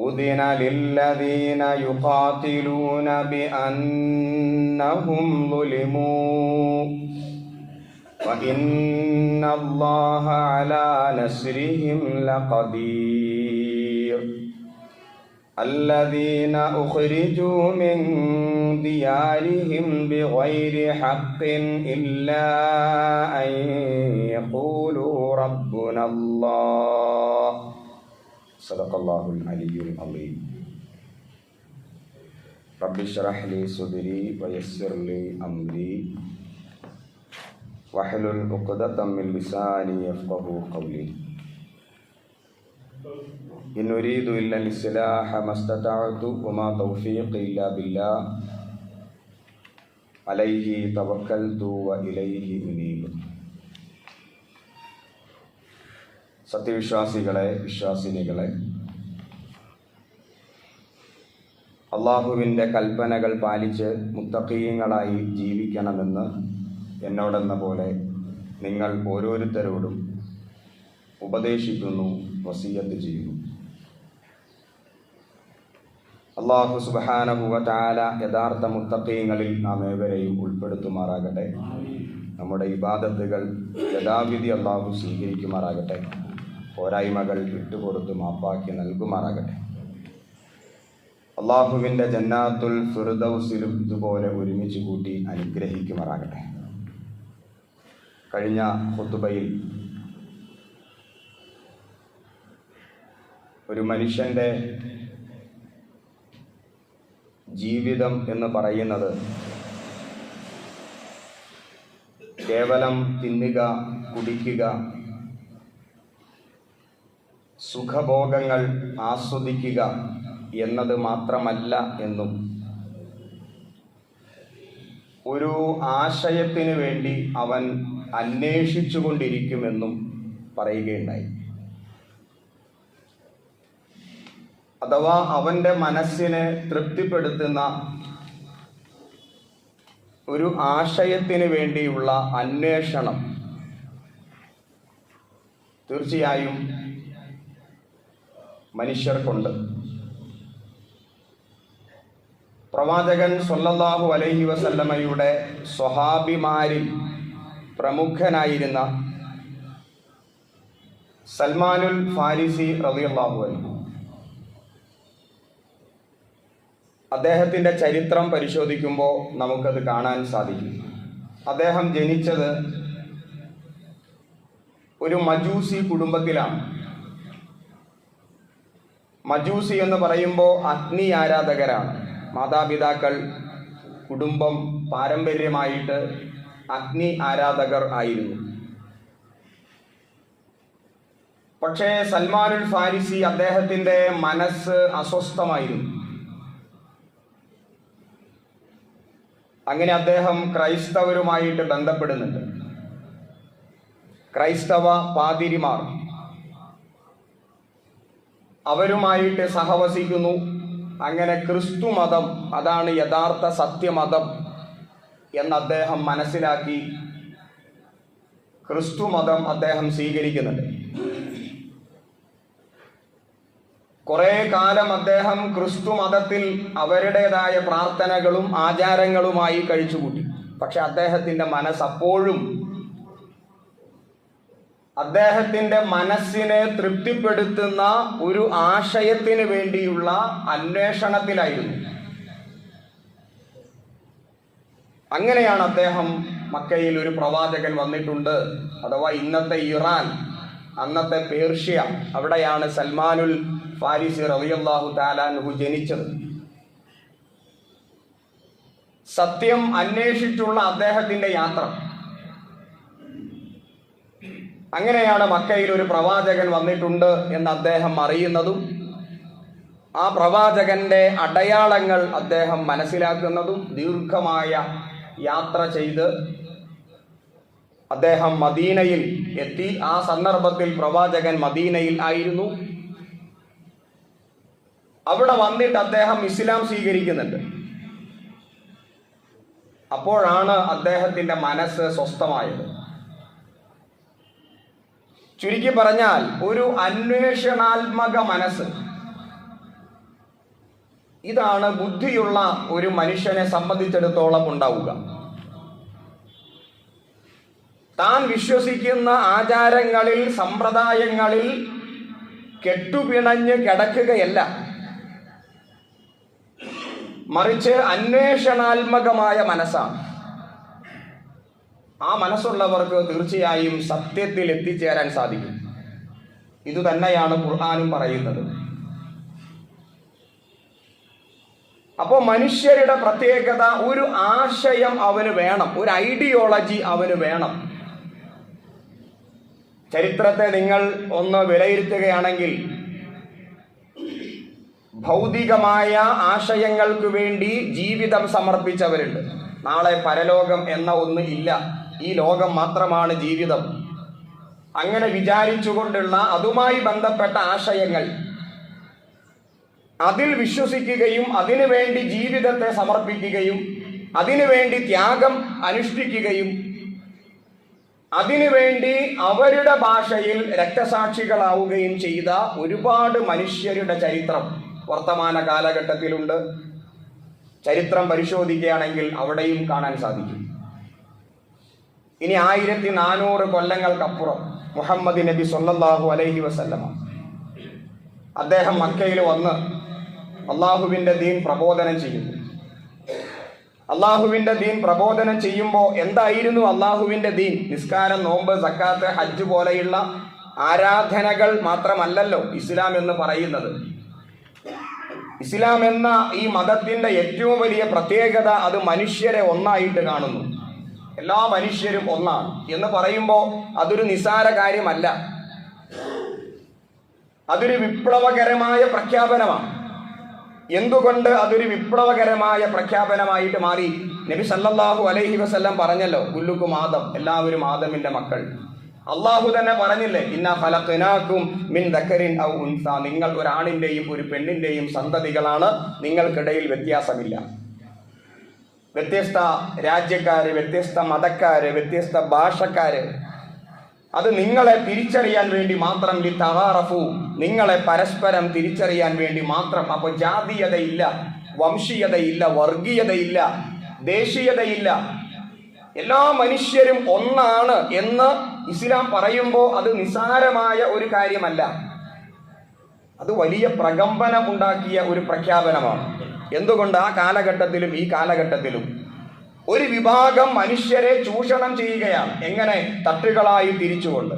أذن للذين يقاتلون بأنهم ظلموا وإن الله على نصرهم لقدير الذين أخرجوا من ديارهم بغير حق إلا أن يقولوا ربنا الله صدق الله العلي العظيم رب اشرح لي صدري ويسر لي أمري واحلل عقدة من لساني يفقهوا قولي إن أريد إلا الإصلاح ما استطعت وما توفيقي إلا بالله عليه توكلت وإليه أنيب. സത്യവിശ്വാസികളെ, വിശ്വാസിനികളെ, അള്ളാഹുവിൻ്റെ കൽപ്പനകൾ പാലിച്ച് മുത്തഖീങ്ങളായി ജീവിക്കണമെന്ന് എന്നോടെന്ന പോലെ നിങ്ങൾ ഓരോരുത്തരോടും ഉപദേശിക്കുന്നു, വസിയത്ത് ചെയ്യുന്നു. അള്ളാഹു സുബ്ഹാനഹു വ തആല യഥാർത്ഥ മുത്തഖീങ്ങളിൽ നാം ഏവരെയും ഉൾപ്പെടുത്തുമാറാകട്ടെ. നമ്മുടെ ഇബാദത്തുകൾ യഥാവിധി അള്ളാഹു സ്വീകരിക്കുമാറാകട്ടെ. പോരായ്മകൾ വിട്ടുപുറത്ത് മാപ്പാക്കി നൽകുമാറാകട്ടെ. അള്ളാഹുവിൻ്റെ ജന്നാത്തുൽ ഫിർദൗസിലും ഇതുപോലെ ഒരുമിച്ച് കൂട്ടി അനുഗ്രഹിക്കുമാറാകട്ടെ. കഴിഞ്ഞ ഖുതുബയിൽ ഒരു മനുഷ്യൻ്റെ ജീവിതം എന്ന് പറയുന്നത് കേവലം തിന്നുക, കുടിക്കുക, സുഖഭോഗങ്ങൾ ആസ്വദിക്കുക എന്നത് മാത്രമല്ല എന്നും ഒരു ആശയത്തിന് വേണ്ടി അവൻ അന്വേഷിച്ചുകൊണ്ടിരിക്കുമെന്നും പറയുകയുണ്ടായി. അഥവാ അവൻ്റെ മനസ്സിനെ തൃപ്തിപ്പെടുത്തുന്ന ഒരു ആശയത്തിന് വേണ്ടിയുള്ള അന്വേഷണം തീർച്ചയായും മനുഷ്യർക്കുണ്ട്. പ്രവാചകൻ സ്വല്ലല്ലാഹു അലൈഹി വസല്ലമയുടെ സ്വഹാബിമാരിൽ പ്രമുഖനായിരുന്ന സൽമാനുൽ ഫാരിസി റളിയല്ലാഹു അൻഹു, അദ്ദേഹത്തിൻ്റെ ചരിത്രം പരിശോധിക്കുമ്പോൾ നമുക്കത് കാണാൻ സാധിക്കും. അദ്ദേഹം ജനിച്ചത് ഒരു മജൂസി കുടുംബത്തിലാണ്. മജൂസി എന്ന് പറയുമ്പോൾ അഗ്നി ആരാധകരാണ്. മാതാപിതാക്കൾ, കുടുംബം പാരമ്പര്യമായിട്ട് അഗ്നി ആരാധകർ ആയിരുന്നു. പക്ഷേ സൽമാനുൽ ഫാരിസി, അദ്ദേഹത്തിൻ്റെ മനസ്സ് അസ്വസ്ഥമായിരുന്നു. അങ്ങനെ അദ്ദേഹം ക്രൈസ്തവരുമായിട്ട് ബന്ധപ്പെടുന്നുണ്ട്. ക്രൈസ്തവ പാതിരിമാർ, അവരുമായിട്ട് സഹവസിക്കുന്നു. അങ്ങനെ ക്രിസ്തു മതം, അതാണ് യഥാർത്ഥ സത്യമതം എന്ന് അദ്ദേഹം മനസ്സിലാക്കി ക്രിസ്തു മതം അദ്ദേഹം സ്വീകരിക്കുന്നുണ്ട്. കുറേ കാലം അദ്ദേഹം ക്രിസ്തു മതത്തിൽ അവരുടേതായ പ്രാർത്ഥനകളും ആചാരങ്ങളുമായി കഴിച്ചുകൂട്ടി. പക്ഷെ അദ്ദേഹത്തിൻ്റെ മനസ്സ് അപ്പോഴും അദ്ദേഹത്തിൻ്റെ മനസ്സിനെ തൃപ്തിപ്പെടുത്തുന്ന ഒരു ആശയത്തിന് വേണ്ടിയുള്ള അന്വേഷണത്തിലായിരുന്നു. അങ്ങനെയാണ് അദ്ദേഹം മക്കയിൽ ഒരു പ്രവാചകൻ വന്നിട്ടുണ്ട്, അഥവാ ഇന്നത്തെ ഇറാൻ, അന്നത്തെ പേർഷ്യ, അവിടെയാണ് സൽമാനുൽ ഫാരിസി റളിയല്ലാഹു തആല അൻഹു ജനിച്ചത്. സത്യം അന്വേഷിച്ചുള്ള അദ്ദേഹത്തിൻ്റെ യാത്ര. അങ്ങനെയാണ് മക്കയിൽ ഒരു പ്രവാചകൻ വന്നിട്ടുണ്ട് എന്ന് അദ്ദേഹം അറിയുന്നതും ആ പ്രവാചകന്റെ അടയാളങ്ങൾ അദ്ദേഹം മനസ്സിലാക്കുന്നതും. ദീർഘമായ യാത്ര ചെയ്ത് അദ്ദേഹം മദീനയിൽ എത്തി. ആ സന്ദർഭത്തിൽ പ്രവാചകൻ മദീനയിൽ ആയിരുന്നു. അവിടെ വന്നിട്ട് അദ്ദേഹം ഇസ്ലാം സ്വീകരിക്കുന്നുണ്ട്. അപ്പോഴാണ് അദ്ദേഹത്തിൻ്റെ മനസ്സ് സ്വസ്ഥമായത്. ചുരുക്കി പറഞ്ഞാൽ ഒരു അന്വേഷണാത്മക മനസ്സ്, ഇതാണ് ബുദ്ധിയുള്ള ഒരു മനുഷ്യനെ സംബന്ധിച്ചിടത്തോളം ഉണ്ടാവുക. താൻ വിശ്വസിക്കുന്ന ആചാരങ്ങളിൽ, സമ്പ്രദായങ്ങളിൽ കെട്ടുപിണഞ്ഞ് കിടക്കുകയല്ല, മറിച്ച് അന്വേഷണാത്മകമായ മനസ്സാണ്. ആ മനസ്സുള്ളവർക്ക് തീർച്ചയായും സത്യത്തിൽ എത്തിച്ചേരാൻ സാധിക്കും. ഇതുതന്നെയാണ് ഖുർആനും പറയുന്നത്. അപ്പോൾ മനുഷ്യരുടെ പ്രത്യേകത, ഒരു ആശയം അവന് വേണം, ഒരു ഐഡിയോളജി അവന് വേണം. ചരിത്രത്തെ നിങ്ങൾ ഒന്ന് വിലയിരുത്തുകയാണെങ്കിൽ, ഭൗതികമായ ആശയങ്ങൾക്ക് വേണ്ടി ജീവിതം സമർപ്പിച്ചവരുണ്ട്. നാളെ പരലോകം എന്ന ഒന്ന് ഇല്ല, ഈ ലോകം മാത്രമാണ് ജീവിതം, അങ്ങനെ വിചാരിച്ചുകൊണ്ടുള്ള അതുമായി ബന്ധപ്പെട്ട ആശയങ്ങൾ, അതിൽ വിശ്വസിക്കുകയും അതിനുവേണ്ടി ജീവിതത്തെ സമർപ്പിക്കുകയും അതിനുവേണ്ടി ത്യാഗം അനുഷ്ഠിക്കുകയും അതിനുവേണ്ടി അവരുടെ ഭാഷയിൽ രക്തസാക്ഷികളാവുകയും ചെയ്ത ഒരുപാട് മനുഷ്യരുടെ ചരിത്രം വർത്തമാന കാലഘട്ടത്തിലുണ്ട്. ചരിത്രം പരിശോധിക്കുകയാണെങ്കിൽ അവിടെയും കാണാൻ സാധിക്കും. ഇനി 1400 കൊല്ലങ്ങൾക്കപ്പുറം മുഹമ്മദ് നബി സല്ലല്ലാഹു അലൈഹി വസല്ലമ അദ്ദേഹം മക്കയിൽ വന്ന് അള്ളാഹുവിൻ്റെ ദീൻ പ്രബോധനം ചെയ്യുന്നു. അള്ളാഹുവിൻ്റെ ദീൻ പ്രബോധനം ചെയ്യുമ്പോൾ എന്തായിരുന്നു അള്ളാഹുവിൻ്റെ ദീൻ? നിസ്കാരം, നോമ്പ്, സക്കാത്ത്, ഹജ്ജ് പോലെയുള്ള ആരാധനകൾ മാത്രമല്ലല്ലോ ഇസ്ലാം എന്ന് പറയുന്നത്. ഇസ്ലാം എന്ന ഈ മതത്തിൻ്റെ ഏറ്റവും വലിയ പ്രത്യേകത അത് മനുഷ്യരെ ഒന്നായിട്ട് കാണുന്നു. എല്ലാ മനുഷ്യരും ഒന്നാണ് എന്ന് പറയുമ്പോൾ അതൊരു നിസ്സാര കാര്യമല്ല, അതൊരു വിപ്ലവകരമായ പ്രഖ്യാപനമാണ്. എന്തുകൊണ്ട് അതൊരു വിപ്ലവകരമായ പ്രഖ്യാപനമായിട്ട് മാറി? നബി സല്ലല്ലാഹു അലൈഹി വസല്ലം പറഞ്ഞല്ലോ, കുല്ലുക്കും ആദം, എല്ലാവരും ആദമിന്റെ മക്കൾ. അള്ളാഹു തന്നെ പറഞ്ഞില്ലേ, ഇന്നാ ഖലഖനാകും മിൻ ദക്കരിൻ ഔ ഉൻസ, നിങ്ങൾ ഒരാണിന്റെയും ഒരു പെണ്ണിന്റെയും സന്തതികളാണ്, നിങ്ങൾക്കിടയിൽ വ്യത്യാസമില്ല. വ്യത്യസ്ത രാജ്യക്കാര്, വ്യത്യസ്ത മതക്കാര്, വ്യത്യസ്ത ഭാഷക്കാര്, അത് നിങ്ങളെ തിരിച്ചറിയാൻ വേണ്ടി മാത്രം, ലിതആറഫു, നിങ്ങളെ പരസ്പരം തിരിച്ചറിയാൻ വേണ്ടി മാത്രം. അപ്പോൾ ജാതീയതയില്ല, വംശീയതയില്ല, വർഗീയതയില്ല, ദേശീയതയില്ല, എല്ലാ മനുഷ്യരും ഒന്നാണ് എന്ന് ഇസ്ലാം പറയുമ്പോൾ അത് നിസ്സാരമായ ഒരു കാര്യമല്ല, അത് വലിയ പ്രകമ്പനം ഉണ്ടാക്കിയ ഒരു പ്രഖ്യാപനമാണ്. എന്തുകൊണ്ട് ആ കാലഘട്ടത്തിലും ഈ കാലഘട്ടത്തിലും ഒരു വിഭാഗം മനുഷ്യരെ ചൂഷണം ചെയ്യുകയാണ്. എങ്ങനെ? തട്ടുകളായി തിരിച്ചുകൊണ്ട്.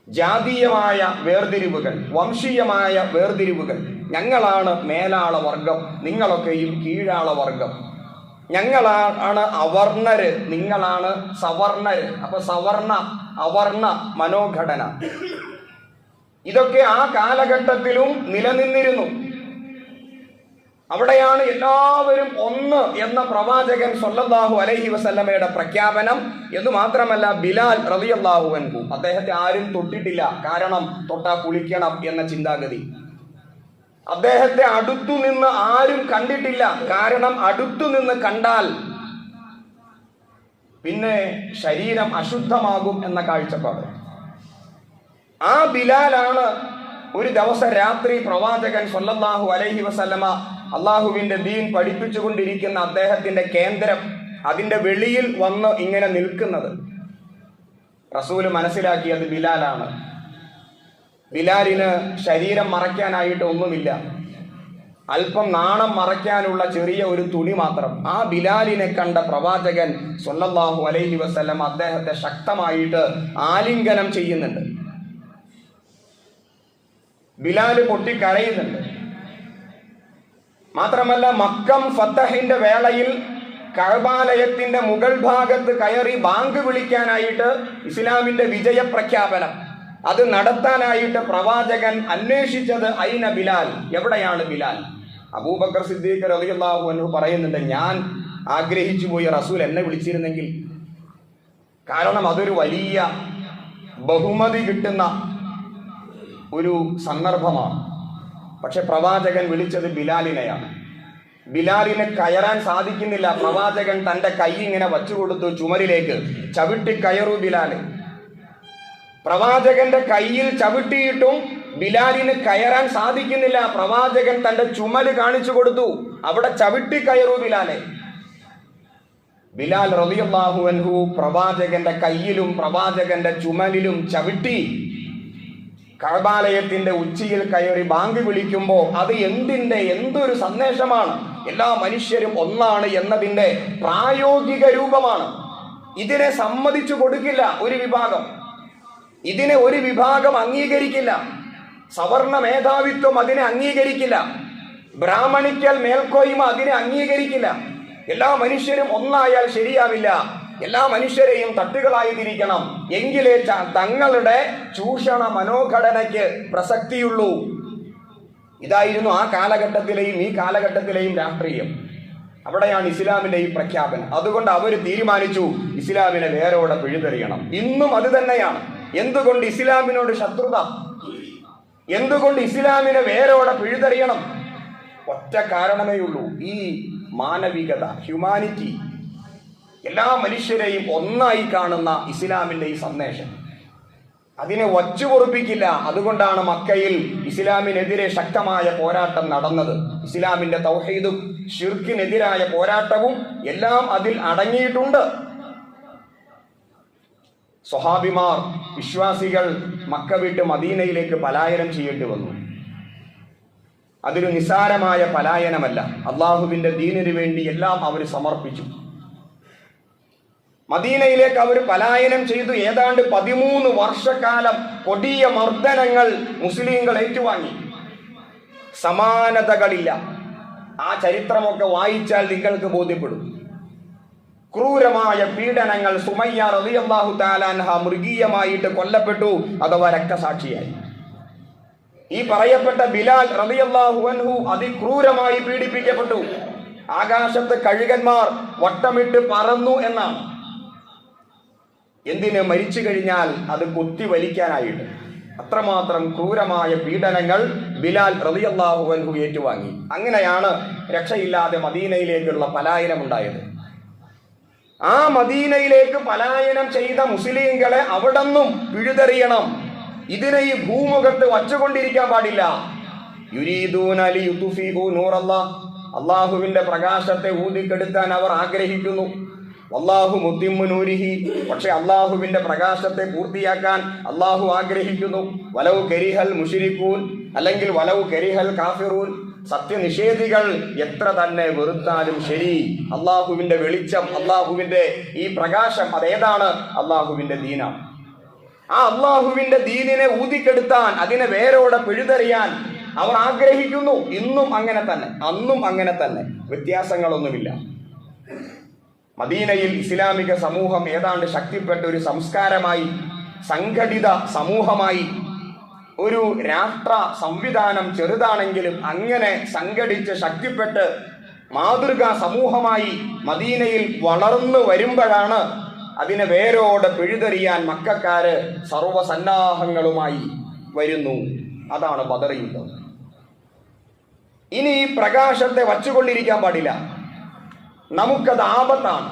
ജാതീയമായ വേർതിരിവുകൾ, വംശീയമായ വേർതിരിവുകൾ. ഞങ്ങളാണ് മേലാള വർഗം, നിങ്ങളൊക്കെയും കീഴാള വർഗം. ഞങ്ങളാണ് അവർണര്, നിങ്ങളാണ് സവർണര്. അപ്പൊ സവർണ അവർണ മനോഘടന ഇതൊക്കെ ആ കാലഘട്ടത്തിലും നിലനിന്നിരുന്നു. അവിടെയാണ് എല്ലാവരും ഒന്ന് എന്ന പ്രവാചകൻ സല്ലല്ലാഹു അലൈഹി വസല്ലമയുടെ പ്രഖ്യാപനം. എന്ന് മാത്രമല്ല, ബിലാൽ റളിയല്ലാഹു അൻഹു, അദ്ദേഹത്തെ ആരും തൊട്ടിട്ടില്ല, കാരണം തൊട്ടാ കുളിക്കണം എന്ന ചിന്താഗതി. അദ്ദേഹത്തെ അടുത്തു നിന്ന് ആരും കണ്ടിട്ടില്ല, കാരണം അടുത്തു നിന്ന് കണ്ടാൽ പിന്നെ ശരീരം അശുദ്ധമാകും എന്ന കാഴ്ചപ്പാട്. ആ ബിലാലാണ് ഒരു ദിവസം രാത്രി പ്രവാചകൻ സല്ലല്ലാഹു അലൈഹി വസല്ലമ അള്ളാഹുവിന്റെ ദീൻ പഠിപ്പിച്ചുകൊണ്ടിരിക്കുന്ന അദ്ദേഹത്തിന്റെ കേന്ദ്രം, അതിന്റെ വെളിയിൽ വന്ന് ഇങ്ങനെ നിൽക്കുന്നത്. റസൂല് മനസ്സിലാക്കിയത് ബിലാലാണ്. ബിലാലിന് ശരീരം മറയ്ക്കാനായിട്ട് ഒന്നുമില്ല, അല്പം നാണം മറയ്ക്കാനുള്ള ചെറിയ ഒരു തുണി മാത്രം. ആ ബിലാലിനെ കണ്ട പ്രവാചകൻ സല്ലല്ലാഹു അലൈഹി വസല്ലം അദ്ദേഹത്തെ ശക്തമായിട്ട് ആലിംഗനം ചെയ്യുന്നുണ്ട്. ബിലാൽ പൊട്ടിക്കരയുന്നുണ്ട്. മാത്രമല്ല, മക്കം ഫത്തഹിന്റെ വേളയിൽ കഅബാലയത്തിന്റെ മുകൾ ഭാഗത്ത് കയറി ബാങ്ക് വിളിക്കാനായിട്ട്, ഇസ്ലാമിന്റെ വിജയപ്രഖ്യാപനം അത് നടത്താനായിട്ട് പ്രവാചകൻ അന്വേഷിച്ചത് ഐന ബിലാൽ, എവിടെയാണ് ബിലാൽ? അബൂബക്കർ സിദ്ദീഖ് റളിയല്ലാഹു അൻഹു പറയുന്നുണ്ട്, ഞാൻ ആഗ്രഹിച്ചു പോയി റസൂൽ എന്നെ വിളിച്ചിരുന്നെങ്കിൽ. കാരണം അതൊരു വലിയ ബഹുമതി കിട്ടുന്ന ഒരു സന്ദർഭമാണ്. പക്ഷെ പ്രവാചകൻ വിളിച്ചത് ബിലാലിനെയാണ്. ബിലാലിന് കയറാൻ സാധിക്കുന്നില്ല. പ്രവാചകൻ തൻ്റെ കൈ ഇങ്ങനെ വച്ചുകൊടുത്തു ചുമരിലേക്ക്, ചവിട്ടി കയറൂ ബിലാല്. പ്രവാചകന്റെ കയ്യിൽ ചവിട്ടിയിട്ടും ബിലാലിന് കയറാൻ സാധിക്കുന്നില്ല. പ്രവാചകൻ തന്റെ ചുമല് കാണിച്ചു കൊടുത്തു, അവിടെ ചവിട്ടി കയറൂ ബിലാലെ. ബിലാൽ റളിയല്ലാഹു അൻഹു പ്രവാചകന്റെ കയ്യിലും പ്രവാചകന്റെ ചുമലിലും ചവിട്ടി കഅബാലയത്തിന്റെ ഉച്ചിയിൽ കയറി ബാങ്ക് വിളിക്കുമ്പോൾ അത് എന്തൊരു സന്ദേശമാണ്! എല്ലാ മനുഷ്യരും ഒന്നാണ് എന്നതിന്റെ പ്രായോഗിക രൂപമാണ്. ഇതിനെ സമ്മതിച്ചു കൊടുക്കില്ല ഒരു വിഭാഗം, ഇതിനെ ഒരു വിഭാഗം അംഗീകരിക്കില്ല. സവർണ മേധാവിത്വം അതിനെ അംഗീകരിക്കില്ല. ബ്രാഹ്മണിക്കൽ മേൽക്കോയ്മ അതിനെ അംഗീകരിക്കില്ല. എല്ലാ മനുഷ്യരും ഒന്നായാൽ ശരിയാവില്ല. എല്ലാ മനുഷ്യരെയും തട്ടുകളായി തിരിക്കണം, എങ്കിലേ തങ്ങളുടെ ചൂഷണ മനോഘടനയ്ക്ക് പ്രസക്തിയുള്ളൂ. ഇതായിരുന്നു ആ കാലഘട്ടത്തിലെയും ഈ കാലഘട്ടത്തിലെയും രാഷ്ട്രീയം. അവിടെയാണ് ഇസ്ലാമിന്റെ ഈ പ്രഖ്യാപനം. അതുകൊണ്ട് അവർ തീരുമാനിച്ചു ഇസ്ലാമിനെ വേരോടെ പിഴുതെറിയണം. ഇന്നും അത് തന്നെയാണ്. എന്തുകൊണ്ട് ഇസ്ലാമിനോട് ശത്രുത? എന്തുകൊണ്ട് ഇസ്ലാമിനെ വേരോടെ പിഴുതെറിയണം? ഒറ്റ കാരണമേ ഉള്ളൂ, ഈ മാനവികത, ഹ്യൂമാനിറ്റി. എല്ലാ മനുഷ്യരെയും ഒന്നായി കാണുന്ന ഇസ്ലാമിന്റെ ഈ സന്ദേശം അതിനെ വച്ചുപൊറുപ്പിക്കില്ല. അതുകൊണ്ടാണ് മക്കയിൽ ഇസ്ലാമിനെതിരെ ശക്തമായ പോരാട്ടം നടന്നത്. ഇസ്ലാമിന്റെ തൗഹീദും ശിർക്കിനെതിരായ പോരാട്ടവും എല്ലാം അതിൽ അടങ്ങിയിട്ടുണ്ട്. സ്വഹാബിമാർ, വിശ്വാസികൾ മക്ക വിട്ട് മദീനയിലേക്ക് പലായനം ചെയ്യേണ്ടി വന്നു. അതൊരു നിസ്സാരമായ പലായനമല്ല. അള്ളാഹുവിന്റെ ദീനിനു വേണ്ടി എല്ലാം അവർ സമർപ്പിച്ചു. മദീനയിലേക്ക് അവർ പലായനം ചെയ്തു. ഏതാണ്ട് 13 വർഷക്കാലം കൊടിയ മർദ്ദനങ്ങൾ മുസ്ലിങ്ങൾ ഏറ്റുവാങ്ങി. സമാനതകളില്ല. ആ ചരിത്രമൊക്കെ വായിച്ചാൽ നിങ്ങൾക്ക് ബോധ്യപ്പെടും. ക്രൂരമായ പീഡനങ്ങൾ. സുമയ്യ റളിയല്ലാഹു തആല അൻഹ മൃഗീയമായിട്ട് കൊല്ലപ്പെട്ടു, അഥവാ രക്തസാക്ഷിയായി. ഈ പറയപ്പെട്ട ബിലാൽ റളിയല്ലാഹു അൻഹു അതിക്രൂരമായി പീഡിപ്പിക്കപ്പെട്ടു. ആകാശത്ത് കഴുകന്മാർ വട്ടമിട്ട് പറന്നു എന്നാണ്. എന്തിന്? മരിച്ചു കഴിഞ്ഞാൽ അത് കൊത്തി വലിക്കാനായിട്ട്. അത്രമാത്രം ക്രൂരമായ പീഡനങ്ങൾ ബിലാൽ റളിയല്ലാഹു അൻഹു ഏറ്റുവാങ്ങി. അങ്ങനെയാണ് രക്ഷയില്ലാതെ മദീനയിലേക്കുള്ള പലായനം ഉണ്ടായത്. ആ മദീനയിലേക്ക് പലായനം ചെയ്ത മുസ്ലിങ്ങളെ അവിടെന്നും പിഴുതെറിയണം. ഇതിനെ ഈ ഭൂമുഖത്ത് വച്ചുകൊണ്ടിരിക്കാൻ പാടില്ല. യുരീദൂന ലിയുത്ഫിഉ നൂറല്ലാഹ്, അള്ളാഹുവിന്റെ പ്രകാശത്തെ ഊതിക്കെടുത്താൻ അവർ ആഗ്രഹിക്കുന്നു. വല്ലാഹു മുത്തിമ്മു നൂരിഹി, പക്ഷെ അള്ളാഹുവിന്റെ പ്രകാശത്തെ പൂർത്തിയാക്കാൻ അള്ളാഹു ആഗ്രഹിക്കുന്നു. വലൗ കരിഹൽ മുശ്രിക്കൂൻ, അല്ലെങ്കിൽ വലൗ കരിഹൽ കാഫിറൂൻ, സത്യനിഷേധികൾ എത്ര തന്നെ വെറുത്താലും ശരി, അള്ളാഹുവിന്റെ വെളിച്ചം, അള്ളാഹുവിന്റെ ഈ പ്രകാശം അതേതാണ്? അള്ളാഹുവിന്റെ ദീനാണ്. ആ അള്ളാഹുവിന്റെ ദീനിനെ ഊതിക്കെടുത്താൻ, അതിനെ വേരോടെ പിഴുതെറിയാൻ അവർ ആഗ്രഹിക്കുന്നു. ഇന്നും അങ്ങനെ തന്നെ, അന്നും അങ്ങനെ തന്നെ, വ്യത്യാസങ്ങളൊന്നുമില്ല. മദീനയിൽ ഇസ്ലാമിക സമൂഹം ഏതാണ്ട് ശക്തിപ്പെട്ട ഒരു സംസ്കാരമായി, സംഘടിത സമൂഹമായി, ഒരു രാഷ്ട്ര സംവിധാനം ചെറുതാണെങ്കിലും അങ്ങനെ സംഘടിച്ച് ശക്തിപ്പെട്ട് മാതൃകാ സമൂഹമായി മദീനയിൽ വളർന്നു വരുമ്പോഴാണ് അതിനെ വേരോടെ പിഴുതെറിയാൻ മക്കക്കാര് സർവസന്നാഹങ്ങളുമായി വരുന്നു. അതാണ് ബദർ യുദ്ധം. ഇനി ഈ പ്രകാശത്തെ വച്ചുകൊണ്ടിരിക്കാൻ പാടില്ല. നമുക്കത് ആപത്താണ്.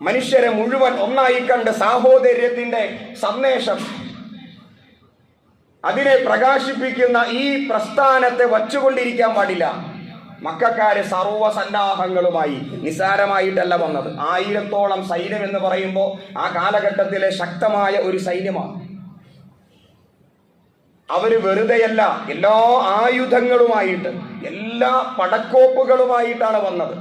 മനുഷ്യരെ മുഴുവൻ ഒന്നായി കണ്ട് സാഹോദര്യത്തിന്റെ സന്ദേശം, അതിനെ പ്രകാശിപ്പിക്കുന്ന ഈ പ്രസ്ഥാനത്തെ വച്ചുകൊണ്ടിരിക്കാൻ പാടില്ല. മക്കക്കാര് സർവസന്നാഹങ്ങളുമായി, നിസാരമായിട്ടല്ല വന്നത്. 1000-ഓളം സൈന്യം എന്ന് പറയുമ്പോൾ ആ കാലഘട്ടത്തിലെ ശക്തമായ ഒരു സൈന്യമാണ്. അവര് വെറുതെയല്ല, എല്ലാ ആയുധങ്ങളുമായിട്ട്, എല്ലാ പടക്കോപ്പുകളുമായിട്ടാണ് വന്നത്.